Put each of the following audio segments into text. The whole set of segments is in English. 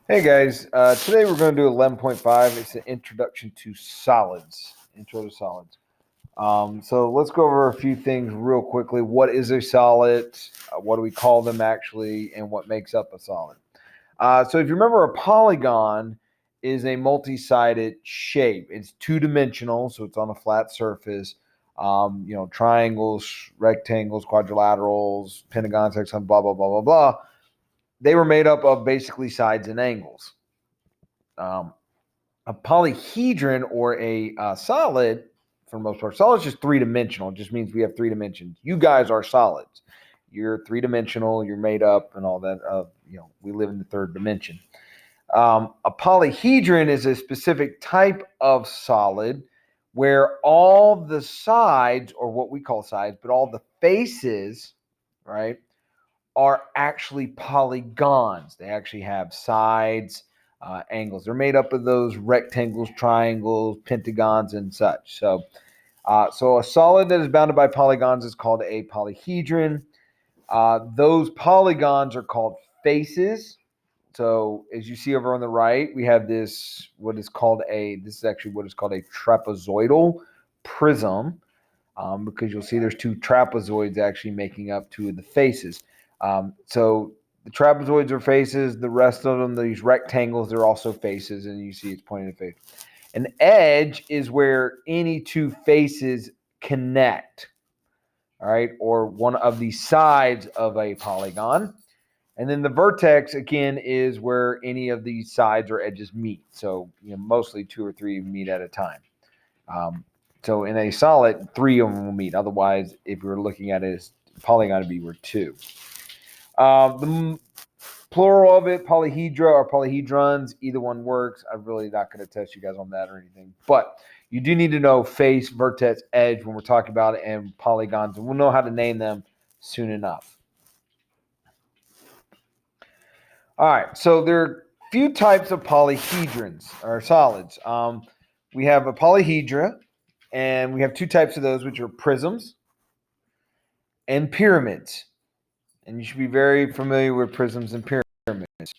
Hey guys, today we're going to do 11.5. It's an introduction to solids. Intro to solids. So let's go over a few things real quickly. What is a solid? What do we call them actually? And what makes up a solid? So if you remember, a polygon is a multi-sided shape. It's two-dimensional, so it's on a flat surface. Triangles, rectangles, quadrilaterals, pentagons, hexagons, blah blah blah blah blah. They were made up of basically sides and angles. Um, a polyhedron or a solid, for the most part, solid is just three-dimensional. It just means we have three dimensions. You guys are solids. You're three-dimensional. You're made up and all that. We live in the third dimension. A polyhedron is a specific type of solid where all the sides, or what we call sides, but all the faces, right, are actually polygons. They actually have sides, angles. They're made up of those rectangles, triangles, pentagons, and such. So a solid that is bounded by polygons is called a polyhedron. Those polygons are called faces. So as you see over on the right, we have this is actually what is called a trapezoidal prism, because you'll see there's two trapezoids actually making up two of the faces. So the trapezoids are faces. The rest of them, these rectangles, they're also faces, and you see it's pointing at face. An edge is where any two faces connect, all right, or one of the sides of a polygon. And then the vertex, again, is where any of these sides or edges meet. So, mostly two or three meet at a time. So in a solid, three of them will meet. Otherwise, if you're looking at it as polygon, to be where two. The plural of it, polyhedra or polyhedrons, either one works. I'm really not going to test you guys on that or anything. But you do need to know face, vertex, edge when we're talking about it, and polygons. And we'll know how to name them soon enough. All right, so there are a few types of polyhedrons or solids. We have a polyhedra, and we have two types of those, which are prisms and pyramids. And you should be very familiar with prisms and pyramids.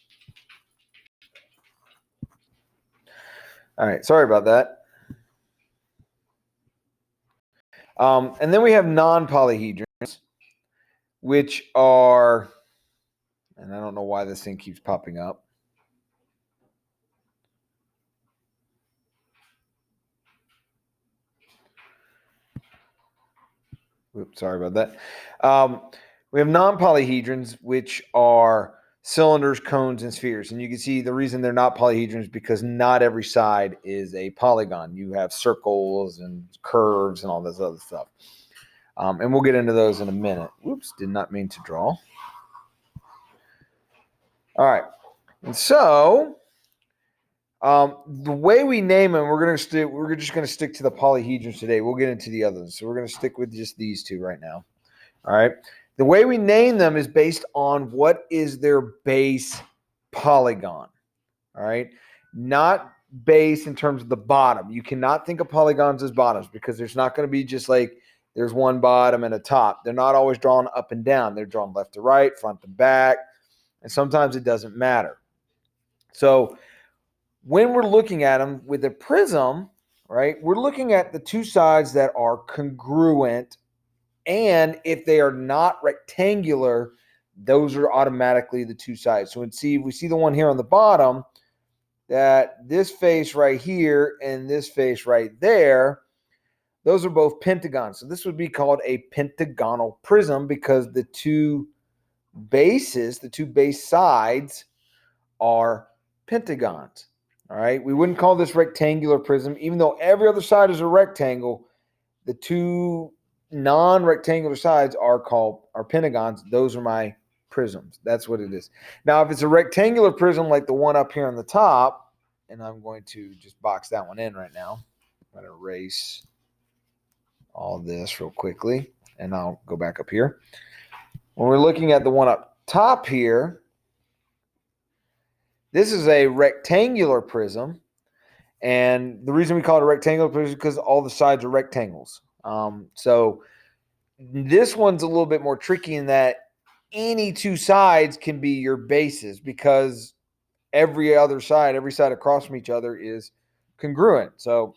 All right, sorry about that. And then we have non-polyhedrons, which are, and I don't know why this thing keeps popping up. Oops, sorry about that. We have non-polyhedrons, which are cylinders, cones, and spheres. And you can see the reason they're not polyhedrons is because not every side is a polygon. You have circles and curves and all this other stuff. And we'll get into those in a minute. Whoops, did not mean to draw. All right. And so the way we name them, we're just going to stick to the polyhedrons today. We'll get into the others. So we're going to stick with just these two right now. All right. The way we name them is based on what is their base polygon. All right. Not base in terms of the bottom. You cannot think of polygons as bottoms because there's not going to be just like there's one bottom and a top. They're not always drawn up and down. They're drawn left to right, front to back, and sometimes it doesn't matter. So when we're looking at them with a prism, right, we're looking at the two sides that are congruent. And if they are not rectangular, those are automatically the two sides. So we see the one here on the bottom, that this face right here and this face right there, those are both pentagons. So this would be called a pentagonal prism because the two base sides are pentagons. All right. We wouldn't call this rectangular prism, even though every other side is a rectangle. The two non-rectangular sides are pentagons. Those are my prisms. That's what it is. Now, if it's a rectangular prism like the one up here on the top, and I'm going to just box that one in right now. I'm going to erase all this real quickly, and I'll go back up here. When we're looking at the one up top here, this is a rectangular prism. And the reason we call it a rectangular prism is because all the sides are rectangles. So this one's a little bit more tricky in that any two sides can be your bases because every side across from each other is congruent. So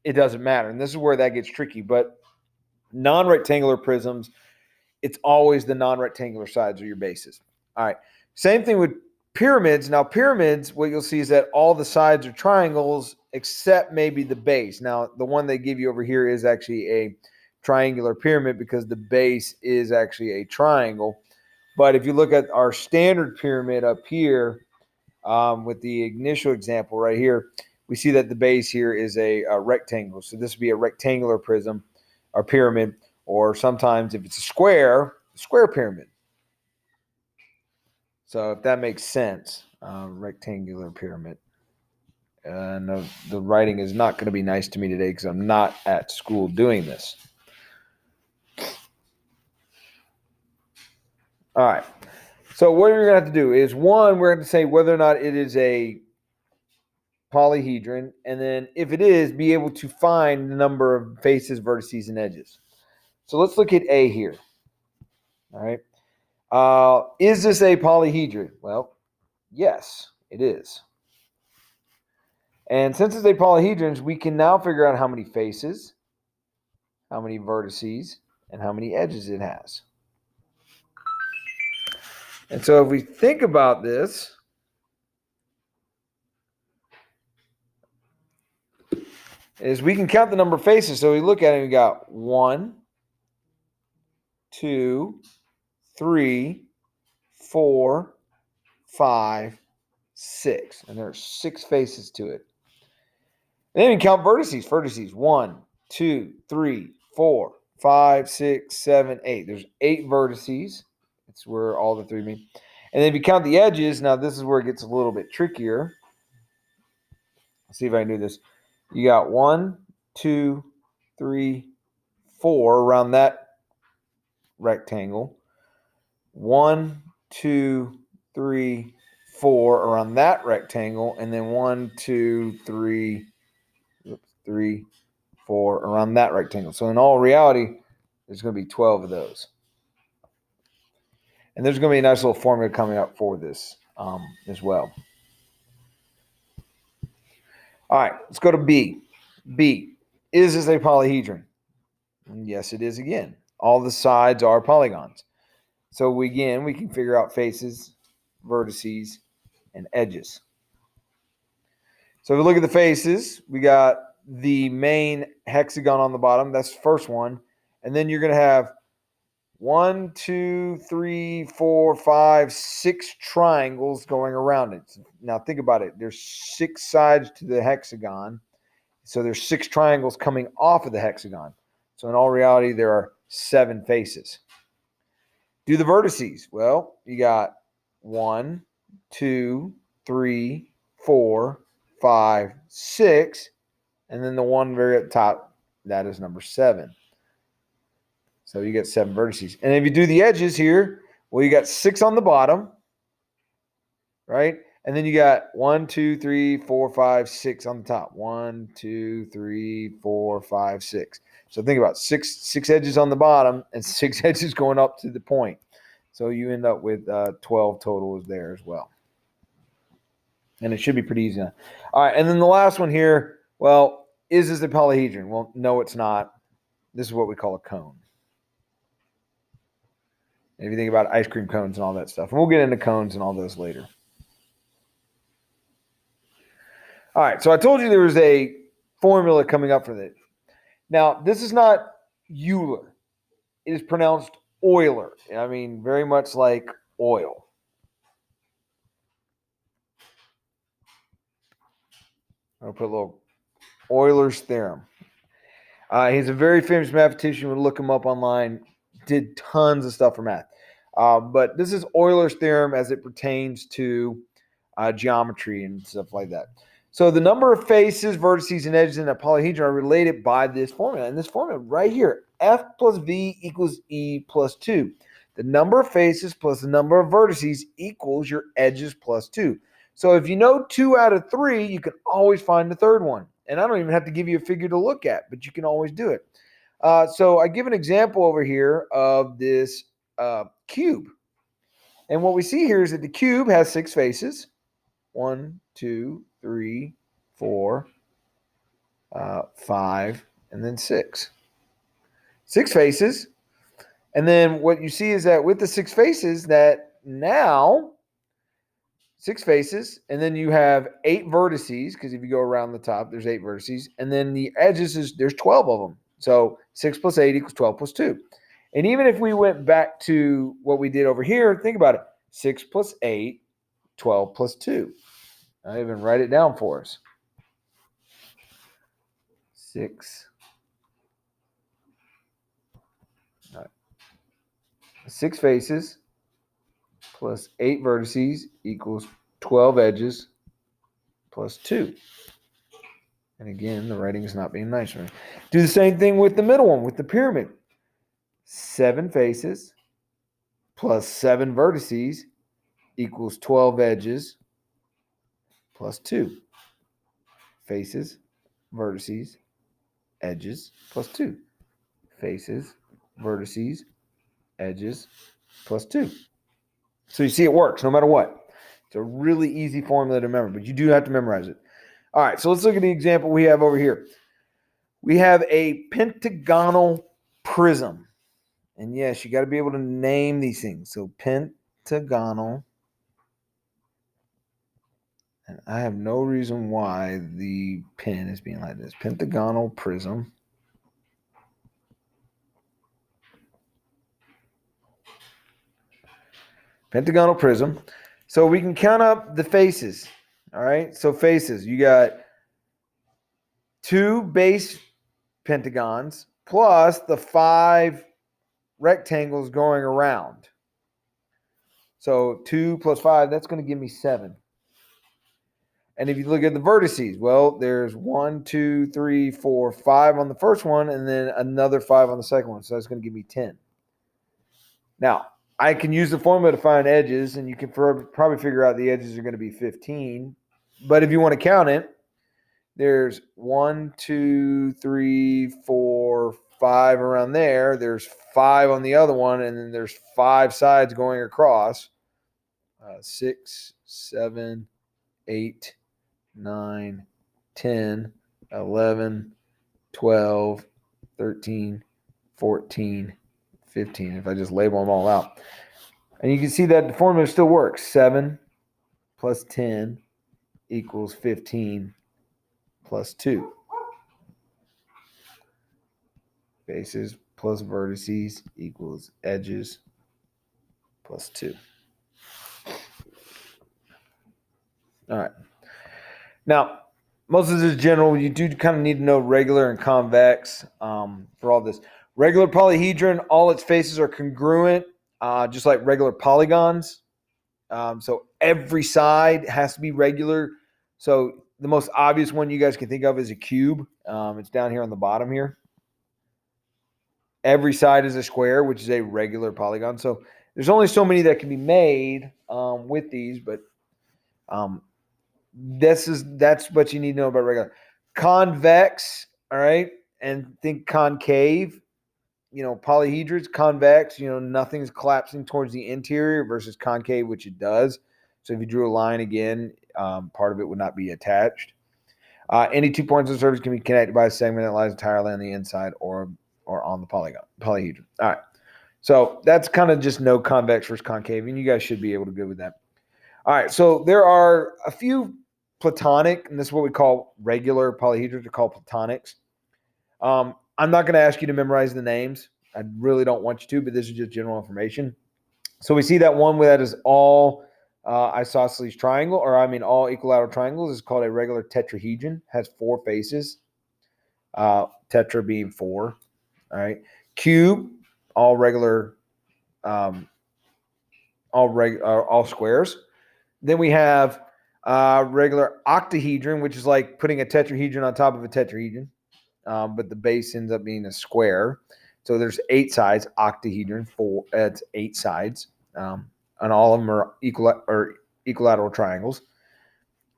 it doesn't matter. And this is where that gets tricky. But non-rectangular prisms, it's always the non-rectangular sides of your bases. All right. Same thing with pyramids. Now, pyramids, what you'll see is that all the sides are triangles except maybe the base. Now, the one they give you over here is actually a triangular pyramid because the base is actually a triangle. But if you look at our standard pyramid up here, with the initial example right here, we see that the base here is a rectangle. So this would be a rectangular prism or pyramid, or sometimes if it's a square pyramid. So if that makes sense, rectangular pyramid. And the writing is not going to be nice to me today because I'm not at school doing this. All right. So what you're going to have to do is, one, we're going to say whether or not it is a polyhedron, and then if it is, be able to find the number of faces, vertices, and edges. So let's look at A here. All right. Is this a polyhedron? Well, yes, it is. And since it's a polyhedron, we can now figure out how many faces, how many vertices, and how many edges it has. And so if we think about this, is we can count the number of faces. So we look at it, we got 1, 2, 3, 4, 5, 6. And there are 6 faces to it. And then we count vertices. Vertices, 1, 2, 3, 4, 5, 6, 7, 8. There's 8 vertices. That's where all the 3 mean. And then if you count the edges, now this is where it gets a little bit trickier. Let's see if I can do this. You got 1, 2, 3, 4 around that rectangle. 1, 2, 3, 4 around that rectangle. And then 1, 2, 3, 4 around that rectangle. So in all reality, there's going to be 12 of those. And there's going to be a nice little formula coming up for this as well. All right, let's go to B. B, is this a polyhedron? And yes, it is again. All the sides are polygons. So we can figure out faces, vertices, and edges. So if we look at the faces, we got the main hexagon on the bottom. That's the first one. And then you're going to have 1, 2, 3, 4, 5, 6 triangles going around it. Now think about it. There's 6 sides to the hexagon. So there's 6 triangles coming off of the hexagon. So in all reality, there are 7 faces. Do the vertices. Well, you got 1, 2, 3, 4, 5, 6. And then the one very at the top, that is number 7. So you get 7 vertices. And if you do the edges here, well, you got 6 on the bottom, right? And then you got 1, 2, 3, 4, 5, 6 on the top. 1, 2, 3, 4, 5, 6. So think about 6 edges on the bottom and 6 edges going up to the point. So you end up with 12 totals there as well. And it should be pretty easy now. All right, and then the last one here, well, is this a polyhedron? Well, no, it's not. This is what we call a cone. If you think about ice cream cones and all that stuff. And we'll get into cones and all those later. All right, so I told you there was a formula coming up for this. Now, this is not Euler. It is pronounced Euler. I mean, very much like oil. I'll put a little Euler's theorem. He's a very famous mathematician. You would look him up online. Did tons of stuff for math. But this is Euler's theorem as it pertains to geometry and stuff like that. So the number of faces, vertices, and edges in a polyhedron are related by this formula. And this formula right here, F plus V equals E plus 2. The number of faces plus the number of vertices equals your edges plus 2. So if you know 2 out of 3, you can always find the third one. And I don't even have to give you a figure to look at, but you can always do it. So I give an example over here of this cube. And what we see here is that the cube has 6 faces. 1, 2, 3, 4, 5, and then 6. 6 faces. And then what you see is that with the 6 faces, that now 6 faces, and then you have 8 vertices, because if you go around the top, there's 8 vertices, and then the edges there's 12 of them. So 6 plus 8 equals 12 plus 2. And even if we went back to what we did over here, think about it. 6 plus 8, 12 plus 2. I'll even write it down for us. 6. All right. 6 faces plus 8 vertices equals 12 edges plus 2. And again, the writing is not being nice. Right? Do the same thing with the middle one, with the pyramid. 7 faces plus 7 vertices equals 12 edges plus 2. Faces, vertices, edges plus 2. Faces, vertices, edges plus 2. So you see it works no matter what. It's a really easy formula to remember, but you do have to memorize it. All right, so let's look at the example we have over here. We have a pentagonal prism. And yes, you got to be able to name these things. So pentagonal. And I have no reason why the pen is being like this. Pentagonal prism. Pentagonal prism. So we can count up the faces. All right. So faces, you got 2 base pentagons plus the 5 rectangles going around. So 2 plus 5, that's going to give me 7. And if you look at the vertices, well, there's 1, 2, 3, 4, 5 on the first one, and then another 5 on the second one. So that's going to give me 10. Now, I can use the formula to find edges, and you can probably figure out the edges are going to be 15. But if you want to count it, there's 1, 2, 3, 4, 5 around there. There's 5 on the other one, and then there's 5 sides going across. 6, 7, 8, 9, 10, 11, 12, 13, 14, 15. If I just label them all out. And you can see that the formula still works. 7 plus 10 equals 15 plus 2. Faces plus vertices equals edges plus 2. All right. Now, most of this is general. You do kind of need to know regular and convex for all this. Regular polyhedron, all its faces are congruent, just like regular polygons. So every side has to be regular. So the most obvious one you guys can think of is a cube. It's down here on the bottom here. Every side is a square, which is a regular polygon. So there's only so many that can be made with these, but that's what you need to know about regular. Convex, all right, and think concave. Polyhedrons, convex, nothing's collapsing towards the interior versus concave, which it does. So if you drew a line again, part of it would not be attached. Any 2 points on the surface can be connected by a segment that lies entirely on the inside or on the polyhedron. All right. So that's kind of just no convex versus concave, and you guys should be able to go with that. All right. So there are a few platonic, and this is what we call regular polyhedrons. They're called platonics. I'm not going to ask you to memorize the names. I really don't want you to, but this is just general information. So we see that one that is all isosceles triangle, all equilateral triangles is called a regular tetrahedron. Has 4 faces. Tetra being 4. All right. Cube, all regular, all squares. Then we have regular octahedron, which is like putting a tetrahedron on top of a tetrahedron. But the base ends up being a square. So there's 8 sides, octahedron, 4, it's 8 sides. And all of them are equilateral triangles.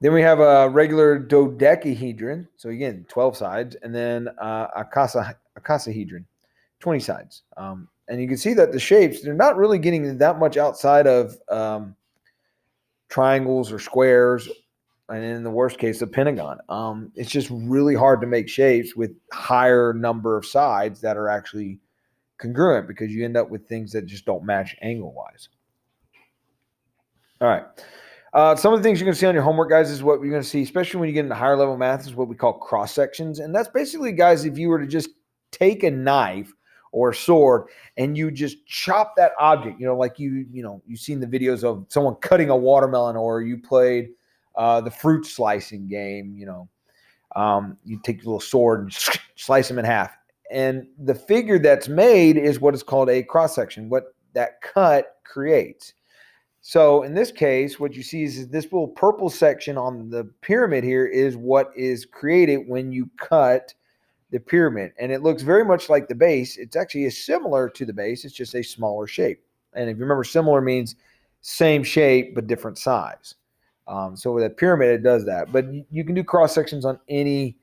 Then we have a regular dodecahedron. So again, 12 sides. And then a icosahedron, 20 sides. And you can see that the shapes, they're not really getting that much outside of triangles or squares and in the worst case, a pentagon. It's just really hard to make shapes with higher number of sides that are actually congruent because you end up with things that just don't match angle-wise. All right. Some of the things you're going to see on your homework, guys, is what you're going to see, especially when you get into higher level math, is what we call cross sections. And that's basically, guys, if you were to just take a knife or a sword and you just chop that object, like you've seen the videos of someone cutting a watermelon, or you played the fruit slicing game, you take a little sword and slice them in half. And the figure that's made is what is called a cross section, what that cut creates. So in this case, what you see is this little purple section on the pyramid here is what is created when you cut the pyramid. And it looks very much like the base. It's actually similar to the base. It's just a smaller shape. And if you remember, similar means same shape but different size. So with a pyramid, it does that. But you can do cross sections on any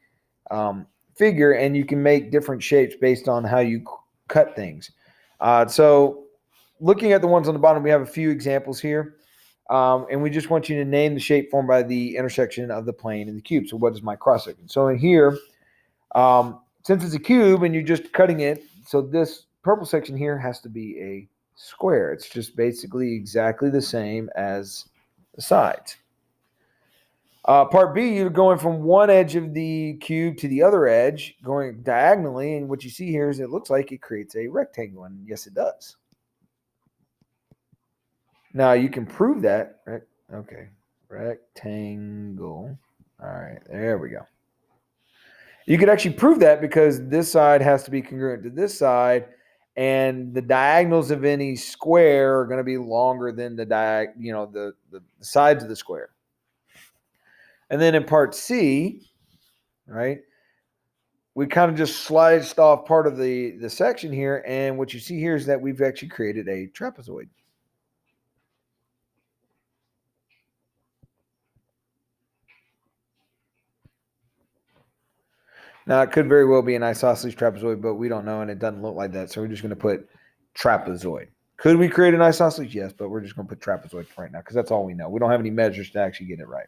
figure, and you can make different shapes based on how you cut things. So looking at the ones on the bottom, we have a few examples here. And we just want you to name the shape formed by the intersection of the plane and the cube. So what is my cross section? So in here, since it's a cube and you're just cutting it, so this purple section here has to be a square. It's just basically exactly the same as the sides. Part B, you're going from one edge of the cube to the other edge, going diagonally. And what you see here is it looks like it creates a rectangle. And yes, it does. Now you can prove that, right? Okay, rectangle. All right, there we go. You could actually prove that because this side has to be congruent to this side, and the diagonals of any square are going to be longer than the sides of the square. And then in part C, right, we kind of just sliced off part of the section here, and what you see here is that we've actually created a trapezoid. Now, it could very well be an isosceles trapezoid, but we don't know, and it doesn't look like that. So we're just going to put trapezoid. Could we create an isosceles? Yes, but we're just going to put trapezoid for right now because that's all we know. We don't have any measures to actually get it right.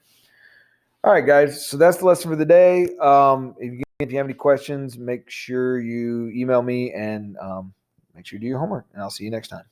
All right, guys. So that's the lesson for the day. If you have any questions, make sure you email me and make sure you do your homework. And I'll see you next time.